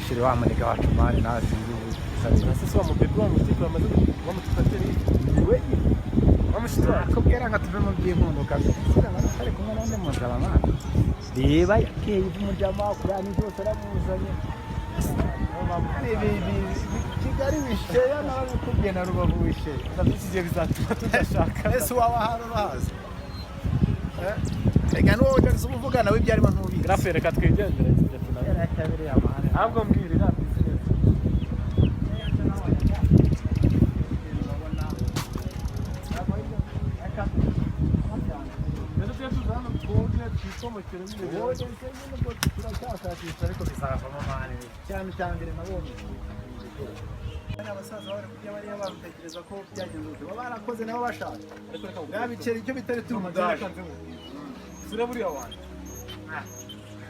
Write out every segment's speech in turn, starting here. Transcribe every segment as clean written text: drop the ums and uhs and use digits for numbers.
shiri wa munega wacu mani nawe sinzi sasa wa mubebe wa mutiko amaze wa mutufatira niwe wamushitira akubwira ngo tuve mu by'inkundo kabisa ari kumwe n'undi mugabo mani reba yakeye umujama kurani zose aramuzanye Kigali wisheya nawe bikubwiye na Rubavu wisheya ndabyishije bizatuma tudashaka ese waba harabaza reka n'uwo ujya kuvuga nawe ibyarimo ntubizi grafe reka twigendere yari atabiriye amahane ahubwo mbwirira business abasaza bari kujya bariya bamutekereza ko byagenze ubwo barakoze nabo bashaka nabicera icyo bitari tumudaje sura buriya wanjye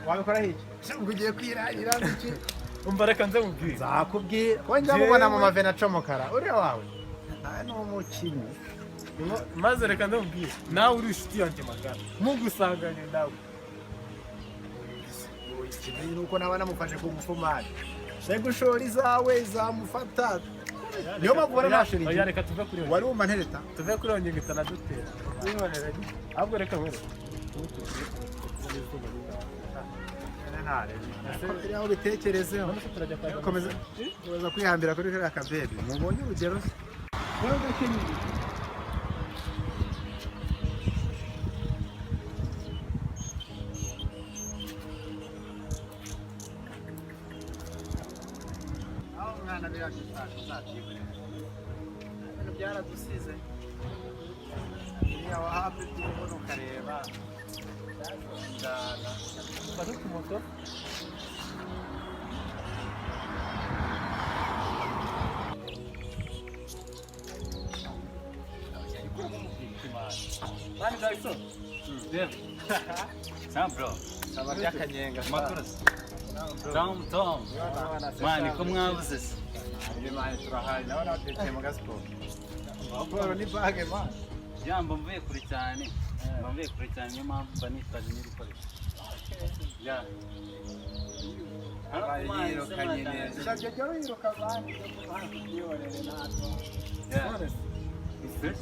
wabikora hiki ngo ugiye kwirahira iki umva reka nze mubwire zakubwira wenda mubona mu mavena acomokara uriya wawe ni umukinnyi maze reka nze mubwire nawe uri inshuti yanjye magana mugusanganye nawe ikimenyi nuko nawe namufashe ku mufumari se gushora izawe zamufata niyo mpamvu ubona nashira igihe reka tuve kuri wari wumva ntereta tuve kuri iyo ngingita nadutera ahubwo reka wese aho bitekerezeho komeza kwihambira kuri kariya kabebe mubonye urugero se umwana biragufasha uzabyibure ibintu byaradusize niyo wahabwa iby'ubona ukareba byazongana bari ku moto Mani Jackson bro. saba by'akanyenga Makuras. Tom. Mani ko mwabuze se. Imana turahari nawe natekeye mu gasiporo siporo ni bage mani Jambo mvuye kure cyane. Mvuye kure cyane niyo mpamvu mba nitwaje n'ibikoresho. Ya. yirukanye neza shaka jya wiruka abandi cyo hano kubyibonere natwe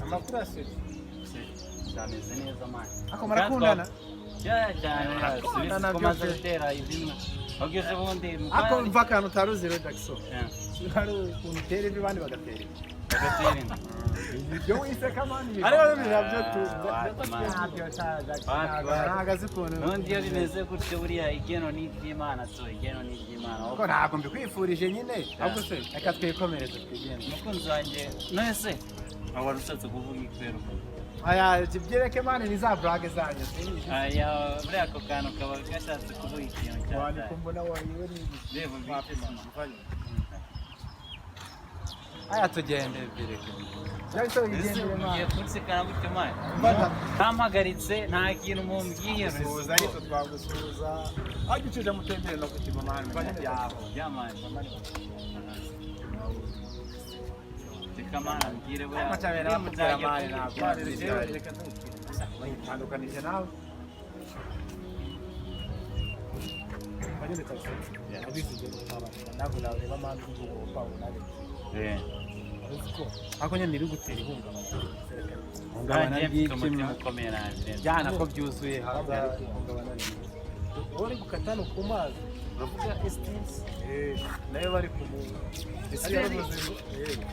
amakuru asetse cyameze neza mani. ako marakundana cyane Akundana ko maze gutera ibimwe ogeze bundi ako mva akantu utaruzire Jackson hari ukuntu utera ivi abandi bagatera ivi bagatera ibyo wiseka mani ariho nabyo nahagaze ukuntu n'undi iyo bimeze gutyo buriya igeno ni iby'Imana igeno ni iby'Imana kuko ntabwo mbikwifurije nyine ahubwo se reka twikomereze twigende umukunzi wanjye nese wari ushatse kuvuga ikwero aya byereke mani ni za brage zanyu aya buriya ako kantu kaba gashatse kuvuga ikintu cyane wani kumbona wayiwe ni reba mbifite aya tugende byereke Jackson yigendere mani ngiye kunsekana gutyo mani mbata ntampagaritse nta kintu mumbwiye suza ariko twagusuza aho gicije mutembere no kutima mani yaho byamani Kamana mbwire we amacabera amutera mani ntabwo bayitandukanije nawe bagende taxi abizije ntabwo nawe reba mani kuvuga pawo nawe ariko ako nyine iri gutera ihungabana ihungabana byana ko byuzuye hanze uri gukata no ku mazi uravuga esitisi nayo bari ku muntu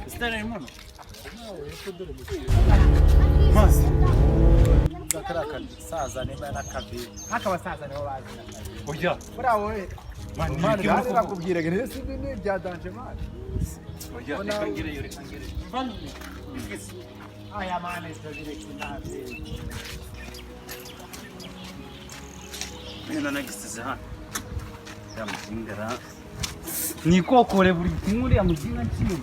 Estara irmão. mazi zakara saza nema nakabiri akabasaza niho bazi oya bura wowe mani kandi bakubwira ngo ese ni bya danje mani Oya rekangire yo rekangire. aya mani tugire kinazi Mena nagisize hano. Yamusingara. Nikokore buri kimwe ya muzinga kimwe.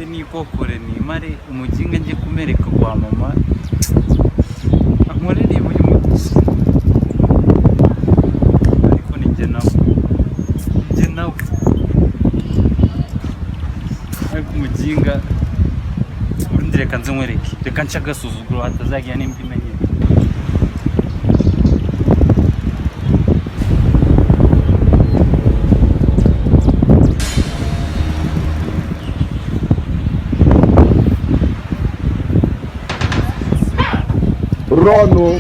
Nikokore ni mare umuginga nje kumereka kwa mama muzinga ubundi reka nze nkwereke reka nce agasuzuguro hatazagira n'imbwa imenyera Rono